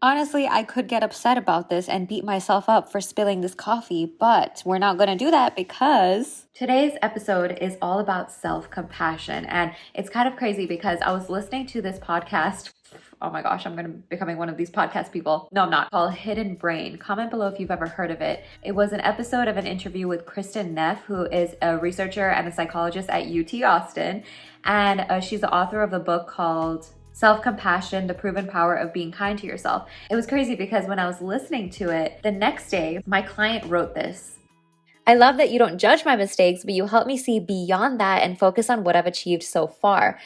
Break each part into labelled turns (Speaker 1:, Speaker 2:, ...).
Speaker 1: Honestly, I could get upset about this and beat myself up for spilling this coffee, but we're not going to do that because today's episode is all about self-compassion. And it's kind of crazy because I was listening to this podcast. Oh my gosh, I'm going to be becoming one of these podcast people. No, I'm not. Called Hidden Brain. Comment below if you've ever heard of it. It was an episode of an interview with Kristen Neff, who is a researcher and a psychologist at UT Austin. And she's the author of a book called Self-Compassion, the Proven Power of Being Kind to Yourself. It was crazy because when I was listening to it, the next day, my client wrote this. I love that you don't judge my mistakes, but you help me see beyond that and focus on what I've achieved so far.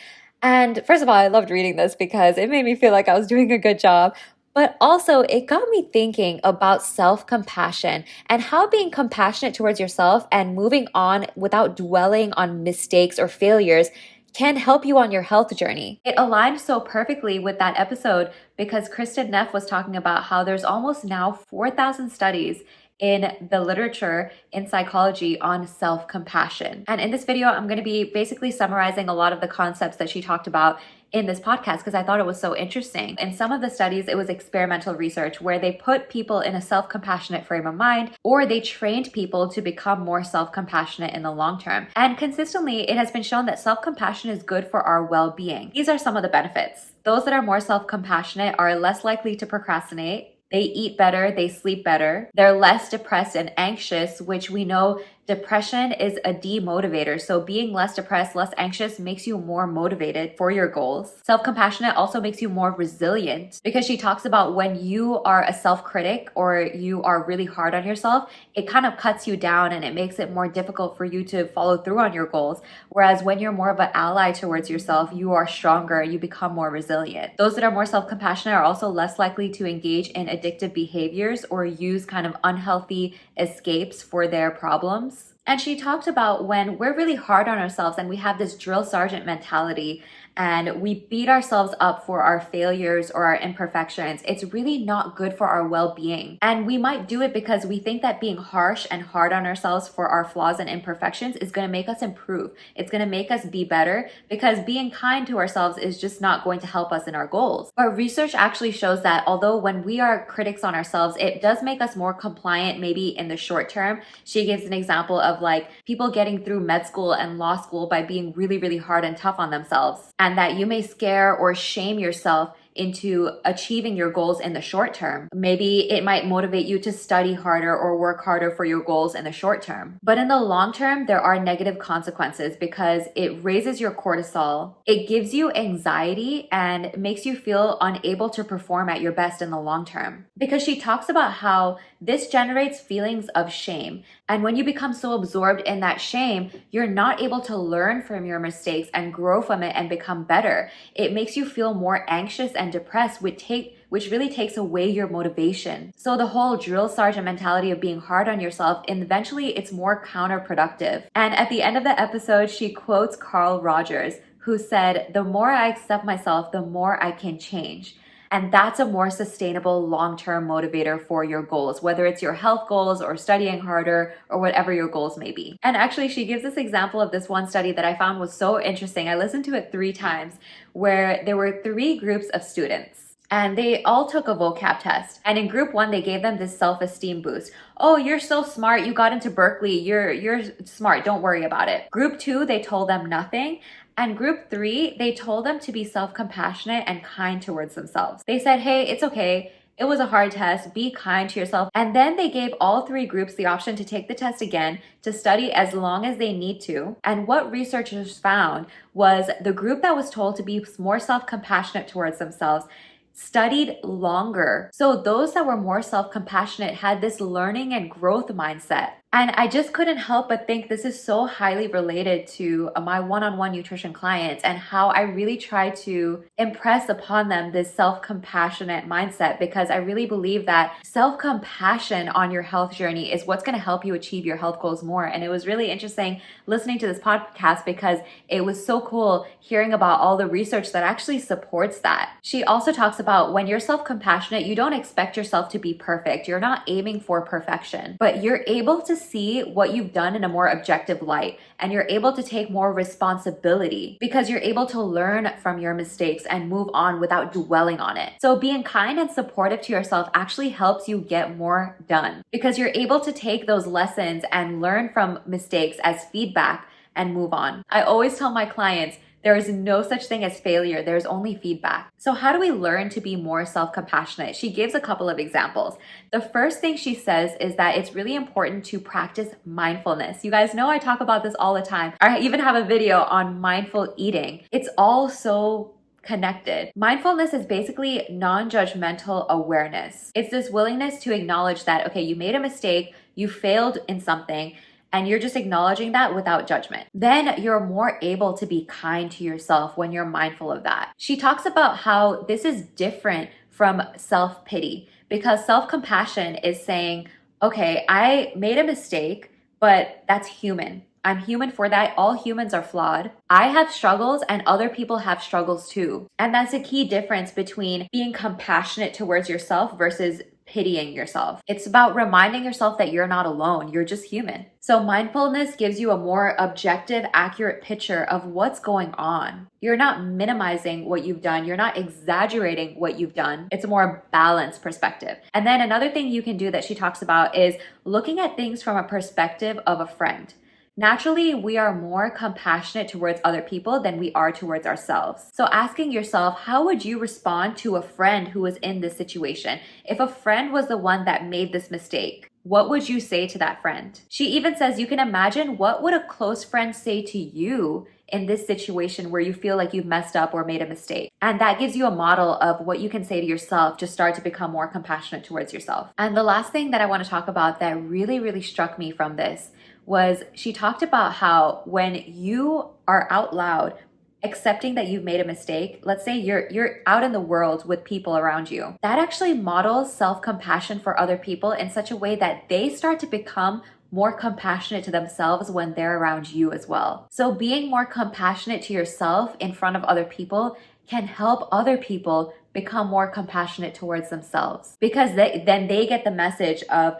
Speaker 1: And first of all, I loved reading this because it made me feel like I was doing a good job. But also, it got me thinking about self-compassion and how being compassionate towards yourself and moving on without dwelling on mistakes or failures can help you on your health journey. It aligned so perfectly with that episode because Kristen Neff was talking about how there's almost now 4,000 studies in the literature in psychology on self-compassion. And in this video, I'm going to be basically summarizing a lot of the concepts that she talked about in this podcast because I thought it was so interesting. In some of the studies, it was experimental research where they put people in a self-compassionate frame of mind, or they trained people to become more self-compassionate in the long term. And consistently, it has been shown that self-compassion is good for our well-being. These are some of the benefits. Those that are more self-compassionate are less likely to procrastinate. They eat better, they sleep better. They're less depressed and anxious, which we know depression is a demotivator. So being less depressed, less anxious makes you more motivated for your goals. Self-compassionate also makes you more resilient because she talks about when you are a self-critic or you are really hard on yourself, it kind of cuts you down and it makes it more difficult for you to follow through on your goals. Whereas when you're more of an ally towards yourself, you are stronger, you become more resilient. Those that are more self-compassionate are also less likely to engage in addictive behaviors or use kind of unhealthy escapes for their problems. And she talked about when we're really hard on ourselves and we have this drill sergeant mentality and we beat ourselves up for our failures or our imperfections, it's really not good for our well-being. And we might do it because we think that being harsh and hard on ourselves for our flaws and imperfections is going to make us improve. It's going to make us be better because being kind to ourselves is just not going to help us in our goals. But research actually shows that although when we are critics on ourselves, it does make us more compliant maybe in the short term. She gives an example of like people getting through med school and law school by being really, really hard and tough on themselves. And that you may scare or shame yourself into achieving your goals in the short term. Maybe it might motivate you to study harder or work harder for your goals in the short term. But in the long term, there are negative consequences because it raises your cortisol, it gives you anxiety, and makes you feel unable to perform at your best in the long term. Because she talks about how this generates feelings of shame. And when you become so absorbed in that shame, you're not able to learn from your mistakes and grow from it and become better. It makes you feel more anxious and depressed, which really takes away your motivation. So the whole drill sergeant mentality of being hard on yourself, and eventually it's more counterproductive. And at the end of the episode, she quotes Carl Rogers, who said, "The more I accept myself, the more I can change." And that's a more sustainable long-term motivator for your goals, whether it's your health goals or studying harder or whatever your goals may be. And actually, she gives this example of this one study that I found was so interesting. I listened to it 3 times where there were 3 groups of students. And they all took a vocab test. And in group 1, they gave them this self-esteem boost. Oh, you're so smart. You got into Berkeley. You're smart. Don't worry about it. Group 2, they told them nothing. And group 3, they told them to be self-compassionate and kind towards themselves. They said, hey, it's okay. It was a hard test. Be kind to yourself. And then they gave all 3 groups the option to take the test again, to study as long as they need to. And what researchers found was the group that was told to be more self-compassionate towards themselves studied longer. So those that were more self-compassionate had this learning and growth mindset. And I just couldn't help but think this is so highly related to my one-on-one nutrition clients and how I really try to impress upon them this self-compassionate mindset, because I really believe that self-compassion on your health journey is what's going to help you achieve your health goals more. And it was really interesting listening to this podcast because it was so cool hearing about all the research that actually supports that. She also talks about when you're self-compassionate, you don't expect yourself to be perfect. You're not aiming for perfection, but you're able to see what you've done in a more objective light, and you're able to take more responsibility because you're able to learn from your mistakes and move on without dwelling on it. So being kind and supportive to yourself actually helps you get more done because you're able to take those lessons and learn from mistakes as feedback and move on. I always tell my clients, there is no such thing as failure. There's only feedback. So how do we learn to be more self-compassionate? She gives a couple of examples. The first thing she says is that it's really important to practice mindfulness. You guys know I talk about this all the time. I even have a video on mindful eating. It's all so connected. Mindfulness is basically non-judgmental awareness. It's this willingness to acknowledge that, okay, you made a mistake, you failed in something, and you're just acknowledging that without judgment. Then you're more able to be kind to yourself when you're mindful of that. She talks about how this is different from self-pity because self-compassion is saying, okay, I made a mistake, but that's human. I'm human for that. All humans are flawed. I have struggles and other people have struggles too. And that's a key difference between being compassionate towards yourself versus pitying yourself. It's about reminding yourself that you're not alone. You're just human. So mindfulness gives you a more objective, accurate picture of what's going on. You're not minimizing what you've done. You're not exaggerating what you've done. It's a more balanced perspective. And then another thing you can do that she talks about is looking at things from a perspective of a friend. Naturally, we are more compassionate towards other people than we are towards ourselves. So asking yourself, how would you respond to a friend who was in this situation? If a friend was the one that made this mistake, what would you say to that friend? She even says you can imagine what would a close friend say to you in this situation where you feel like you've messed up or made a mistake. And that gives you a model of what you can say to yourself to start to become more compassionate towards yourself. And the last thing that I want to talk about that really struck me from this was she talked about how when you are out loud accepting that you've made a mistake, let's say you're out in the world with people around you, that actually models self-compassion for other people in such a way that they start to become more compassionate to themselves when they're around you as well. So being more compassionate to yourself in front of other people can help other people become more compassionate towards themselves because then they get the message of,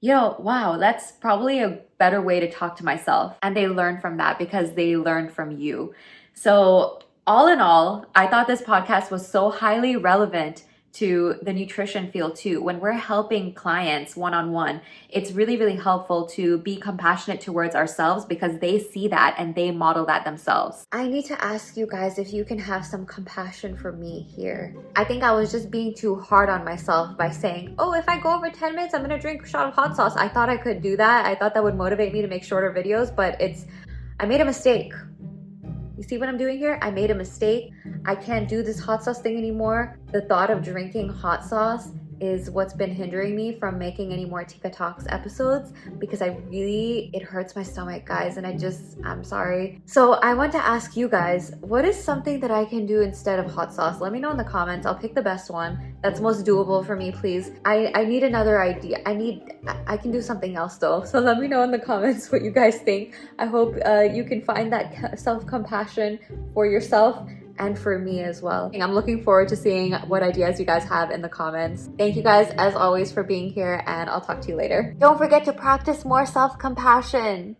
Speaker 1: wow, that's probably a better way to talk to myself. And they learn from that because they learned from you. So all in all, I thought this podcast was so highly relevant to the nutrition field too. When we're helping clients one-on-one, it's really helpful to be compassionate towards ourselves because they see that and they model that themselves. I need to ask you guys if you can have some compassion for me here. I think I was just being too hard on myself by saying, oh, if I go over 10 minutes, I'm gonna drink a shot of hot sauce. I thought I could do that. I thought that would motivate me to make shorter videos, but I made a mistake. You see what I'm doing here? I made a mistake. I can't do this hot sauce thing anymore. The thought of drinking hot sauce is what's been hindering me from making any more Tika Talks episodes because it hurts my stomach, guys, and I'm sorry. So I want to ask you guys, what is something that I can do instead of hot sauce? Let me know in the comments. I'll pick the best one that's most doable for me, please. I need another idea. I can do something else though. So let me know in the comments what you guys think. I hope you can find that self-compassion for yourself and for me as well. I'm looking forward to seeing what ideas you guys have in the comments. Thank you guys as always for being here, and I'll talk to you later. Don't forget to practice more self-compassion.